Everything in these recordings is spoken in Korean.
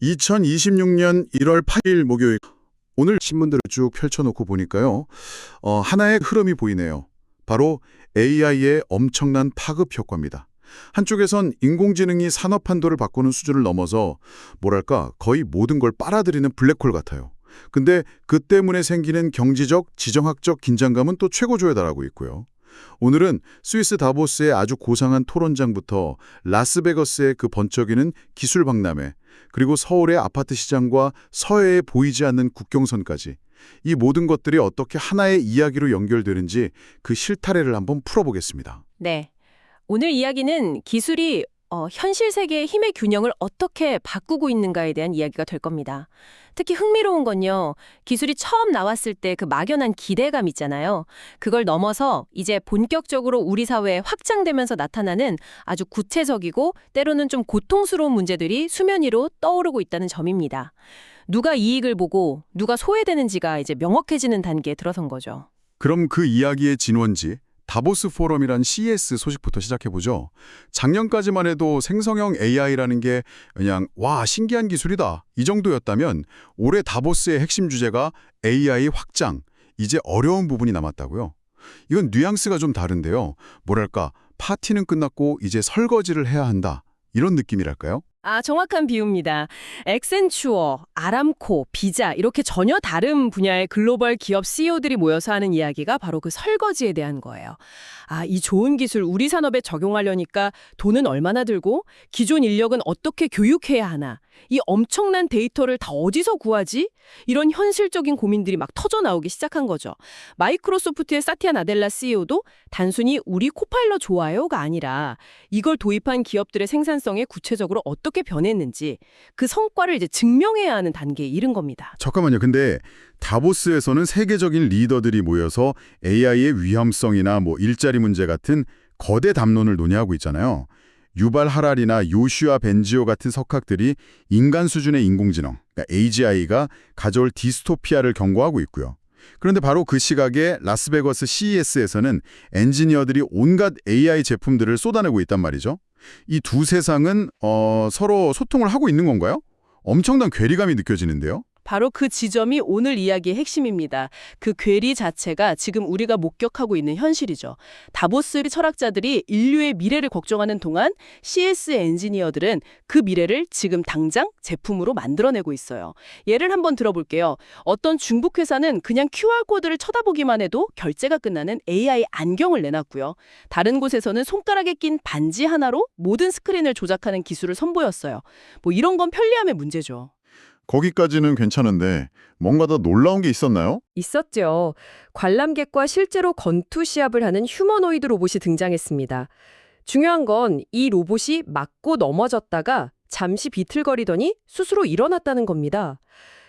2026년 1월 8일 목요일 오늘 신문들을 쭉 펼쳐놓고 보니까요. 하나의 흐름이 보이네요. 바로 AI의 엄청난 파급 효과입니다. 한쪽에선 인공지능이 산업 한도를 바꾸는 수준을 넘어서 뭐랄까 거의 모든 걸 빨아들이는 블랙홀 같아요. 근데 그 때문에 생기는 경제적, 지정학적 긴장감은 또 최고조에 달하고 있고요. 오늘은 스위스 다보스의 아주 고상한 토론장부터 라스베거스의 그 번쩍이는 기술 박람회, 그리고 서울의 아파트 시장과 서해에 보이지 않는 국경선까지 이 모든 것들이 어떻게 하나의 이야기로 연결되는지 그 실타래를 한번 풀어보겠습니다. 네. 오늘 이야기는 기술이 현실 세계의 힘의 균형을 어떻게 바꾸고 있는가에 대한 이야기가 될 겁니다. 특히 흥미로운 건요. 기술이 처음 나왔을 때 그 막연한 기대감 있잖아요. 그걸 넘어서 이제 본격적으로 우리 사회에 확장되면서 나타나는 아주 구체적이고 때로는 좀 고통스러운 문제들이 수면 위로 떠오르고 있다는 점입니다. 누가 이익을 보고 누가 소외되는지가 이제 명확해지는 단계에 들어선 거죠. 그럼 그 이야기의 진원지 다보스 포럼이란 CES 소식부터 시작해보죠. 작년까지만 해도 생성형 AI라는 게 그냥 와 신기한 기술이다 이 정도였다면 올해 다보스의 핵심 주제가 AI 확장, 이제 어려운 부분이 남았다고요. 이건 뉘앙스가 좀 다른데요. 뭐랄까 파티는 끝났고 이제 설거지를 해야 한다 이런 느낌이랄까요? 정확한 비유입니다. 엑센추어, 아람코, 비자 이렇게 전혀 다른 분야의 글로벌 기업 CEO들이 모여서 하는 이야기가 바로 그 설거지에 대한 거예요. 이 좋은 기술 우리 산업에 적용하려니까 돈은 얼마나 들고 기존 인력은 어떻게 교육해야 하나 이 엄청난 데이터를 다 어디서 구하지? 이런 현실적인 고민들이 막 터져나오기 시작한 거죠. 마이크로소프트의 사티아 나델라 CEO도 단순히 우리 코파일럿 좋아요가 아니라 이걸 도입한 기업들의 생산성에 구체적으로 어떻게 변했는지 그 성과를 이제 증명해야 하는 단계에 이른 겁니다. 잠깐만요. 근데 다보스에서는 세계적인 리더들이 모여서 AI의 위험성이나 일자리 문제 같은 거대 담론을 논의하고 있잖아요. 유발 하랄이나 요슈아 벤지오 같은 석학들이 인간 수준의 인공지능, 그러니까 AGI가 가져올 디스토피아를 경고하고 있고요. 그런데 바로 그 시각에 라스베거스 CES에서는 엔지니어들이 온갖 AI 제품들을 쏟아내고 있단 말이죠. 이 두 세상은 서로 소통을 하고 있는 건가요? 엄청난 괴리감이 느껴지는데요. 바로 그 지점이 오늘 이야기의 핵심입니다. 그 괴리 자체가 지금 우리가 목격하고 있는 현실이죠. 다보스 철학자들이 인류의 미래를 걱정하는 동안 CS 엔지니어들은 그 미래를 지금 당장 제품으로 만들어내고 있어요. 예를 한번 들어볼게요. 어떤 중국 회사는 그냥 QR코드를 쳐다보기만 해도 결제가 끝나는 AI 안경을 내놨고요. 다른 곳에서는 손가락에 낀 반지 하나로 모든 스크린을 조작하는 기술을 선보였어요. 이런 건 편리함의 문제죠. 거기까지는 괜찮은데 뭔가 더 놀라운 게 있었나요? 있었죠. 관람객과 실제로 건투 시합을 하는 휴머노이드 로봇이 등장했습니다. 중요한 건 이 로봇이 맞고 넘어졌다가 잠시 비틀거리더니 스스로 일어났다는 겁니다.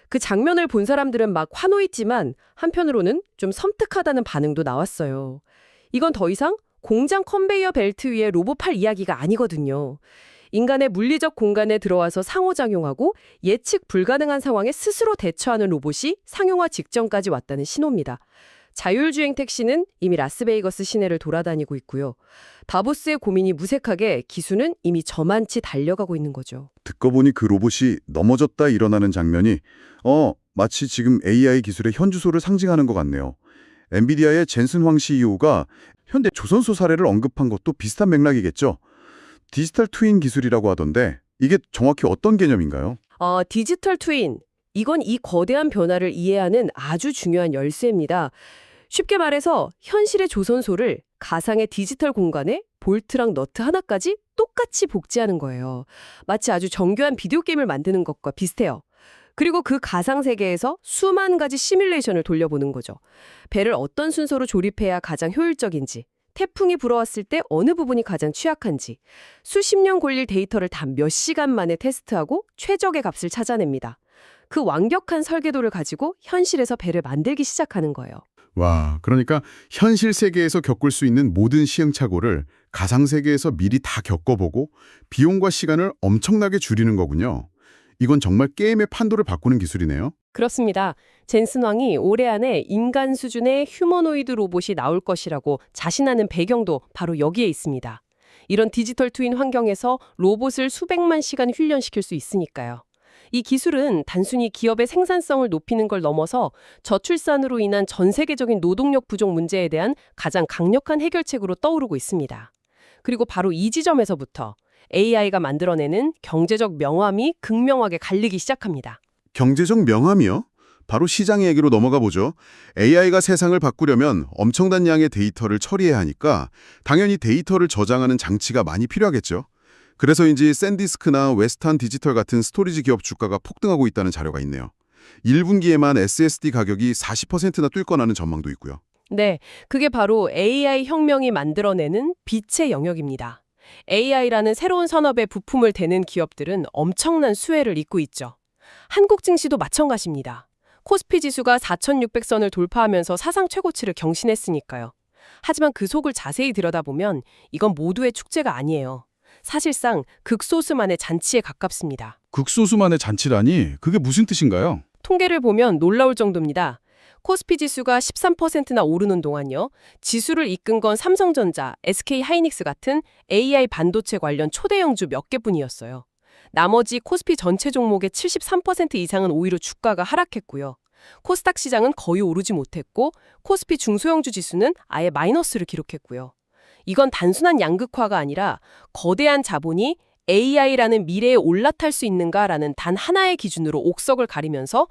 그 장면을 본 사람들은 막 환호했지만 한편으로는 좀 섬뜩하다는 반응도 나왔어요. 이건 더 이상 공장 컨베이어 벨트 위에 로봇 팔 이야기가 아니거든요. 인간의 물리적 공간에 들어와서 상호작용하고 예측 불가능한 상황에 스스로 대처하는 로봇이 상용화 직전까지 왔다는 신호입니다. 자율주행 택시는 이미 라스베이거스 시내를 돌아다니고 있고요. 다보스의 고민이 무색하게 기수는 이미 저만치 달려가고 있는 거죠. 듣고 보니 그 로봇이 넘어졌다 일어나는 장면이 마치 지금 AI 기술의 현주소를 상징하는 것 같네요. 엔비디아의 젠슨 황 CEO가 현대 조선소 사례를 언급한 것도 비슷한 맥락이겠죠. 디지털 트윈 기술이라고 하던데 이게 정확히 어떤 개념인가요? 디지털 트윈. 이건 이 거대한 변화를 이해하는 아주 중요한 열쇠입니다. 쉽게 말해서 현실의 조선소를 가상의 디지털 공간에 볼트랑 너트 하나까지 똑같이 복제하는 거예요. 마치 아주 정교한 비디오 게임을 만드는 것과 비슷해요. 그리고 그 가상 세계에서 수만 가지 시뮬레이션을 돌려보는 거죠. 배를 어떤 순서로 조립해야 가장 효율적인지, 태풍이 불어왔을 때 어느 부분이 가장 취약한지, 수십 년 걸릴 데이터를 단 몇 시간 만에 테스트하고 최적의 값을 찾아냅니다. 그 완벽한 설계도를 가지고 현실에서 배를 만들기 시작하는 거예요. 와, 그러니까 현실 세계에서 겪을 수 있는 모든 시행착오를 가상 세계에서 미리 다 겪어보고 비용과 시간을 엄청나게 줄이는 거군요. 이건 정말 게임의 판도를 바꾸는 기술이네요. 그렇습니다. 젠슨 왕이 올해 안에 인간 수준의 휴머노이드 로봇이 나올 것이라고 자신하는 배경도 바로 여기에 있습니다. 이런 디지털 트윈 환경에서 로봇을 수백만 시간 훈련시킬 수 있으니까요. 이 기술은 단순히 기업의 생산성을 높이는 걸 넘어서 저출산으로 인한 전 세계적인 노동력 부족 문제에 대한 가장 강력한 해결책으로 떠오르고 있습니다. 그리고 바로 이 지점에서부터 AI가 만들어내는 경제적 명암이 극명하게 갈리기 시작합니다. 경제적 명암이요? 바로 시장 얘기로 넘어가 보죠. AI가 세상을 바꾸려면 엄청난 양의 데이터를 처리해야 하니까 당연히 데이터를 저장하는 장치가 많이 필요하겠죠. 그래서인지 샌디스크나 웨스턴 디지털 같은 스토리지 기업 주가가 폭등하고 있다는 자료가 있네요. 1분기에만 SSD 가격이 40%나 뛸 거라는 전망도 있고요. 네, 그게 바로 AI 혁명이 만들어내는 빛의 영역입니다. AI라는 새로운 산업에 부품을 대는 기업들은 엄청난 수혜를 잇고 있죠. 한국 증시도 마찬가지입니다. 코스피 지수가 4,600선을 돌파하면서 사상 최고치를 경신했으니까요. 하지만 그 속을 자세히 들여다보면 이건 모두의 축제가 아니에요. 사실상 극소수만의 잔치에 가깝습니다. 극소수만의 잔치라니 그게 무슨 뜻인가요? 통계를 보면 놀라울 정도입니다. 코스피 지수가 13%나 오르는 동안요. 지수를 이끈 건 삼성전자, SK하이닉스 같은 AI 반도체 관련 초대형주 몇 개뿐이었어요. 나머지 코스피 전체 종목의 73% 이상은 오히려 주가가 하락했고요. 코스닥 시장은 거의 오르지 못했고 코스피 중소형주 지수는 아예 마이너스를 기록했고요. 이건 단순한 양극화가 아니라 거대한 자본이 AI라는 미래에 올라탈 수 있는가라는 단 하나의 기준으로 옥석을 가리면서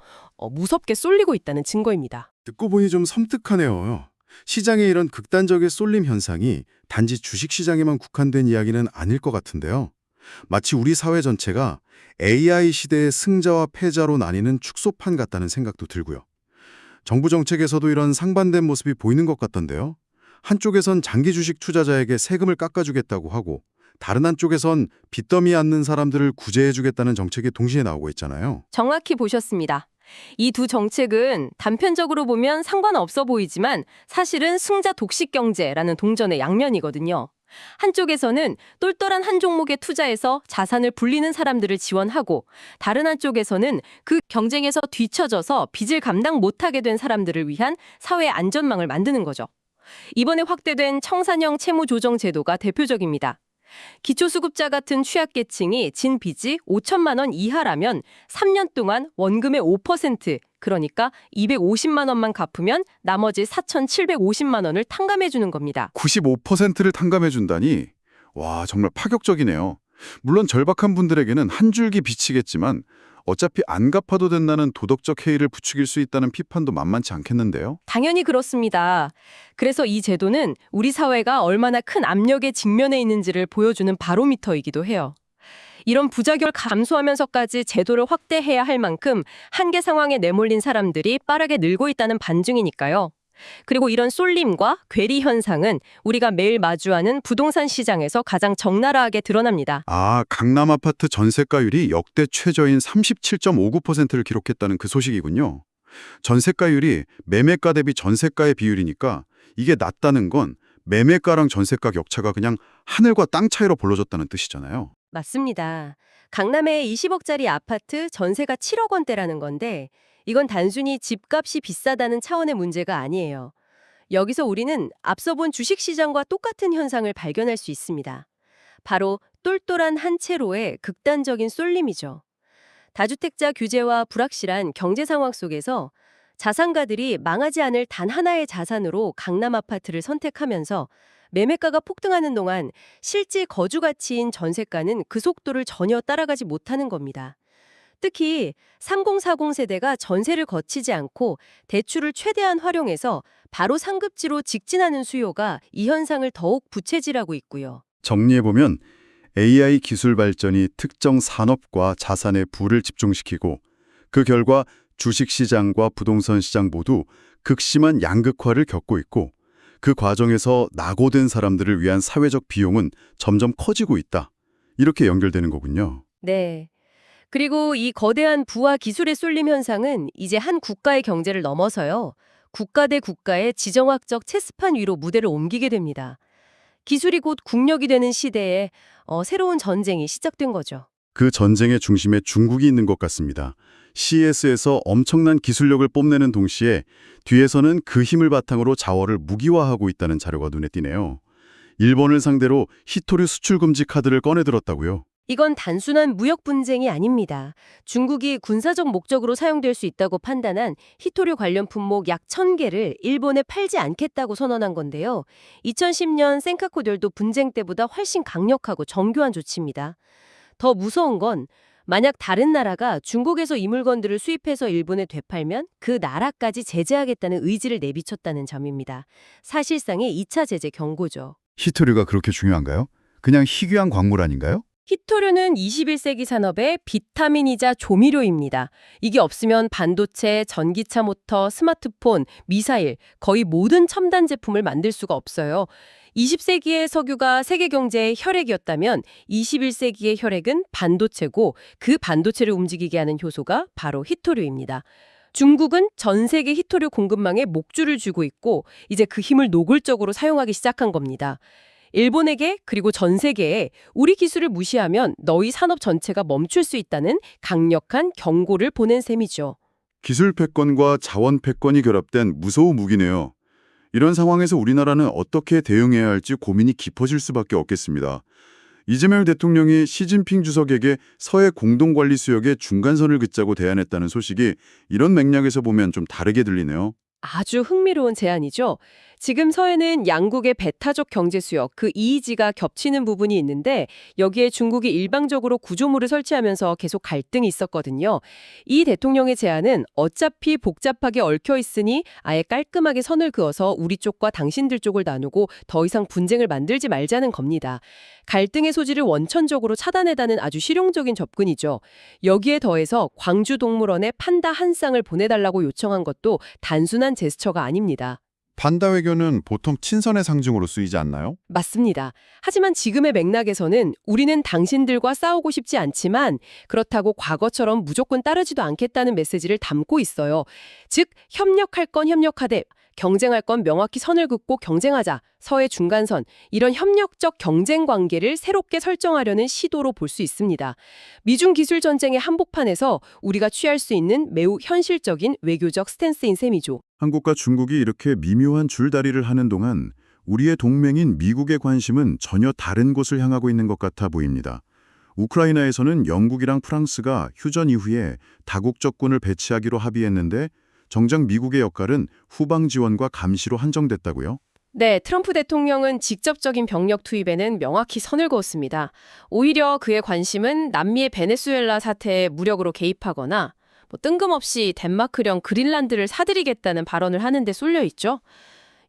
무섭게 쏠리고 있다는 증거입니다. 듣고 보니 좀 섬뜩하네요. 시장의 이런 극단적인 쏠림 현상이 단지 주식시장에만 국한된 이야기는 아닐 것 같은데요. 마치 우리 사회 전체가 AI 시대의 승자와 패자로 나뉘는 축소판 같다는 생각도 들고요. 정부 정책에서도 이런 상반된 모습이 보이는 것 같던데요. 한쪽에선 장기 주식 투자자에게 세금을 깎아주겠다고 하고 다른 한쪽에선 빚더미 않는 사람들을 구제해주겠다는 정책이 동시에 나오고 있잖아요. 정확히 보셨습니다. 이 두 정책은 단편적으로 보면 상관없어 보이지만 사실은 승자 독식 경제라는 동전의 양면이거든요. 한쪽에서는 똘똘한 한 종목에 투자해서 자산을 불리는 사람들을 지원하고 다른 한쪽에서는 그 경쟁에서 뒤처져서 빚을 감당 못하게 된 사람들을 위한 사회 안전망을 만드는 거죠. 이번에 확대된 청산형 채무조정 제도가 대표적입니다. 기초수급자 같은 취약계층이 진 빚이 5천만 원 이하라면 3년 동안 원금의 5%, 그러니까 250만 원만 갚으면 나머지 4,750만 원을 탕감해 주는 겁니다. 95%를 탕감해 준다니? 와, 정말 파격적이네요. 물론 절박한 분들에게는 한 줄기 빚이겠지만 어차피 안 갚아도 된다는 도덕적 해이를 부추길 수 있다는 비판도 만만치 않겠는데요? 당연히 그렇습니다. 그래서 이 제도는 우리 사회가 얼마나 큰 압력에 직면해 있는지를 보여주는 바로미터이기도 해요. 이런 부작용을 감수하면서까지 제도를 확대해야 할 만큼 한계 상황에 내몰린 사람들이 빠르게 늘고 있다는 반증이니까요. 그리고 이런 쏠림과 괴리 현상은 우리가 매일 마주하는 부동산 시장에서 가장 적나라하게 드러납니다. 아, 강남 아파트 전세가율이 역대 최저인 37.59%를 기록했다는 그 소식이군요. 전세가율이 매매가 대비 전세가의 비율이니까 이게 낮다는 건 매매가랑 전세가 격차가 그냥 하늘과 땅 차이로 벌어졌다는 뜻이잖아요. 맞습니다. 강남의 20억짜리 아파트 전세가 7억 원대라는 건데 이건 단순히 집값이 비싸다는 차원의 문제가 아니에요. 여기서 우리는 앞서 본 주식시장과 똑같은 현상을 발견할 수 있습니다. 바로 똘똘한 한 채로의 극단적인 쏠림이죠. 다주택자 규제와 불확실한 경제 상황 속에서 자산가들이 망하지 않을 단 하나의 자산으로 강남 아파트를 선택하면서 매매가가 폭등하는 동안 실제 거주 가치인 전세가는 그 속도를 전혀 따라가지 못하는 겁니다. 특히 3040 세대가 전세를 거치지 않고 대출을 최대한 활용해서 바로 상급지로 직진하는 수요가 이 현상을 더욱 부채질하고 있고요. 정리해보면 AI 기술 발전이 특정 산업과 자산에 부를 집중시키고 그 결과 주식시장과 부동산 시장 모두 극심한 양극화를 겪고 있고 그 과정에서 낙오된 사람들을 위한 사회적 비용은 점점 커지고 있다. 이렇게 연결되는 거군요. 네. 그리고 이 거대한 부와 기술의 쏠림 현상은 이제 한 국가의 경제를 넘어서요. 국가 대 국가의 지정학적 체스판 위로 무대를 옮기게 됩니다. 기술이 곧 국력이 되는 시대에 새로운 전쟁이 시작된 거죠. 그 전쟁의 중심에 중국이 있는 것 같습니다. CES에서 엄청난 기술력을 뽐내는 동시에 뒤에서는 그 힘을 바탕으로 자원을 무기화하고 있다는 자료가 눈에 띄네요. 일본을 상대로 히토류 수출 금지 카드를 꺼내들었다고요. 이건 단순한 무역 분쟁이 아닙니다. 중국이 군사적 목적으로 사용될 수 있다고 판단한 히토류 관련 품목 약 1000개를 일본에 팔지 않겠다고 선언한 건데요. 2010년 센카쿠들도 분쟁 때보다 훨씬 강력하고 정교한 조치입니다. 더 무서운 건 만약 다른 나라가 중국에서 이 물건들을 수입해서 일본에 되팔면 그 나라까지 제재하겠다는 의지를 내비쳤다는 점입니다. 사실상의 2차 제재 경고죠. 히토류가 그렇게 중요한가요? 그냥 희귀한 광물 아닌가요? 히토류는 21세기 산업의 비타민이자 조미료입니다. 이게 없으면 반도체, 전기차 모터, 스마트폰, 미사일, 거의 모든 첨단 제품을 만들 수가 없어요. 20세기의 석유가 세계 경제의 혈액이었다면 21세기의 혈액은 반도체고 그 반도체를 움직이게 하는 효소가 바로 히토류입니다. 중국은 전 세계 히토류 공급망에 목줄을 쥐고 있고 이제 그 힘을 노골적으로 사용하기 시작한 겁니다. 일본에게 그리고 전 세계에 우리 기술을 무시하면 너희 산업 전체가 멈출 수 있다는 강력한 경고를 보낸 셈이죠. 기술 패권과 자원 패권이 결합된 무서운 무기네요. 이런 상황에서 우리나라는 어떻게 대응해야 할지 고민이 깊어질 수밖에 없겠습니다. 이재명 대통령이 시진핑 주석에게 서해 공동관리 수역의 중간선을 긋자고 대안했다는 소식이 이런 맥락에서 보면 좀 다르게 들리네요. 아주 흥미로운 제안이죠. 지금 서해는 양국의 배타적 경제 수역, 그 EEZ가 겹치는 부분이 있는데 여기에 중국이 일방적으로 구조물을 설치하면서 계속 갈등이 있었거든요. 이 대통령의 제안은 어차피 복잡하게 얽혀 있으니 아예 깔끔하게 선을 그어서 우리 쪽과 당신들 쪽을 나누고 더 이상 분쟁을 만들지 말자는 겁니다. 갈등의 소지를 원천적으로 차단해다는 아주 실용적인 접근이죠. 여기에 더해서 광주동물원에 판다 한 쌍을 보내달라고 요청한 것도 단순한 제스처가 아닙니다. 판다 외교는 보통 친선의 상징으로 쓰이지 않나요? 맞습니다. 하지만 지금의 맥락에서는 우리는 당신들과 싸우고 싶지 않지만 그렇다고 과거처럼 무조건 따르지도 않겠다는 메시지를 담고 있어요. 즉, 협력할 건 협력하되 경쟁할 건 명확히 선을 긋고 경쟁하자, 서해 중간선, 이런 협력적 경쟁 관계를 새롭게 설정하려는 시도로 볼 수 있습니다. 미중 기술 전쟁의 한복판에서 우리가 취할 수 있는 매우 현실적인 외교적 스탠스인 셈이죠. 한국과 중국이 이렇게 미묘한 줄다리를 하는 동안 우리의 동맹인 미국의 관심은 전혀 다른 곳을 향하고 있는 것 같아 보입니다. 우크라이나에서는 영국이랑 프랑스가 휴전 이후에 다국적군을 배치하기로 합의했는데 정작 미국의 역할은 후방 지원과 감시로 한정됐다고요? 네, 트럼프 대통령은 직접적인 병력 투입에는 명확히 선을 그었습니다. 오히려 그의 관심은 남미의 베네수엘라 사태에 무력으로 개입하거나 뜬금없이 덴마크령 그린란드를 사들이겠다는 발언을 하는 데 쏠려 있죠.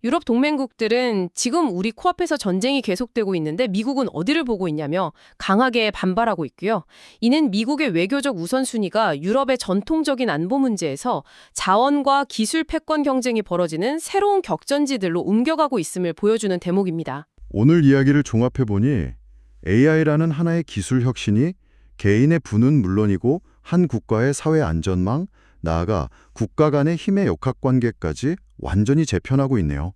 유럽 동맹국들은 지금 우리 코앞에서 전쟁이 계속되고 있는데 미국은 어디를 보고 있냐며 강하게 반발하고 있고요. 이는 미국의 외교적 우선순위가 유럽의 전통적인 안보 문제에서 자원과 기술 패권 경쟁이 벌어지는 새로운 격전지들로 옮겨가고 있음을 보여주는 대목입니다. 오늘 이야기를 종합해보니 AI라는 하나의 기술 혁신이 개인의 부는 물론이고 한 국가의 사회 안전망, 나아가 국가 간의 힘의 역학관계까지 완전히 재편하고 있네요.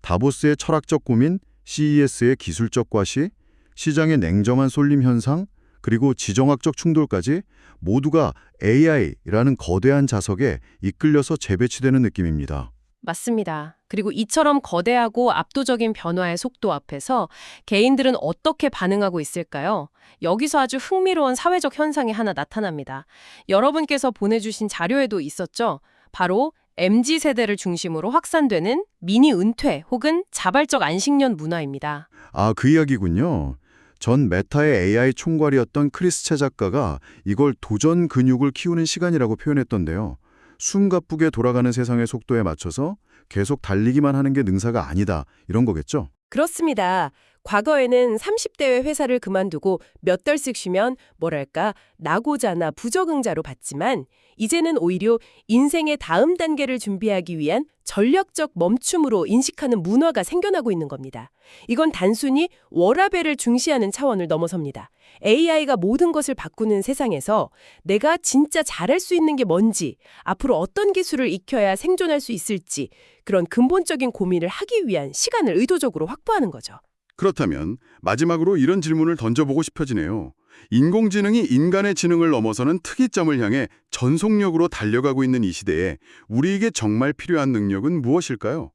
다보스의 철학적 고민, CES의 기술적 과시, 시장의 냉정한 쏠림 현상, 그리고 지정학적 충돌까지 모두가 AI라는 거대한 자석에 이끌려서 재배치되는 느낌입니다. 맞습니다. 그리고 이처럼 거대하고 압도적인 변화의 속도 앞에서 개인들은 어떻게 반응하고 있을까요? 여기서 아주 흥미로운 사회적 현상이 하나 나타납니다. 여러분께서 보내주신 자료에도 있었죠? 바로 MZ세대를 중심으로 확산되는 미니 은퇴 혹은 자발적 안식년 문화입니다. 아, 그 이야기군요. 전 메타의 AI 총괄이었던 크리스 채 작가가 이걸 도전 근육을 키우는 시간이라고 표현했던데요. 숨가쁘게 돌아가는 세상의 속도에 맞춰서 계속 달리기만 하는 게 능사가 아니다, 이런 거겠죠? 그렇습니다. 과거에는 30대의 회사를 그만두고 몇 달씩 쉬면 뭐랄까 낙오자나 부적응자로 봤지만 이제는 오히려 인생의 다음 단계를 준비하기 위한 전략적 멈춤으로 인식하는 문화가 생겨나고 있는 겁니다. 이건 단순히 워라밸을 중시하는 차원을 넘어섭니다. AI가 모든 것을 바꾸는 세상에서 내가 진짜 잘할 수 있는 게 뭔지, 앞으로 어떤 기술을 익혀야 생존할 수 있을지 그런 근본적인 고민을 하기 위한 시간을 의도적으로 확보하는 거죠. 그렇다면 마지막으로 이런 질문을 던져보고 싶어지네요. 인공지능이 인간의 지능을 넘어서는 특이점을 향해 전속력으로 달려가고 있는 이 시대에 우리에게 정말 필요한 능력은 무엇일까요?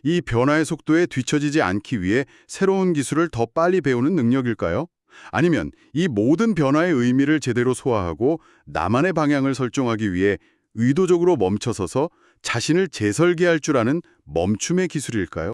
이 변화의 속도에 뒤처지지 않기 위해 새로운 기술을 더 빨리 배우는 능력일까요? 아니면 이 모든 변화의 의미를 제대로 소화하고 나만의 방향을 설정하기 위해 의도적으로 멈춰서서 자신을 재설계할 줄 아는 멈춤의 기술일까요?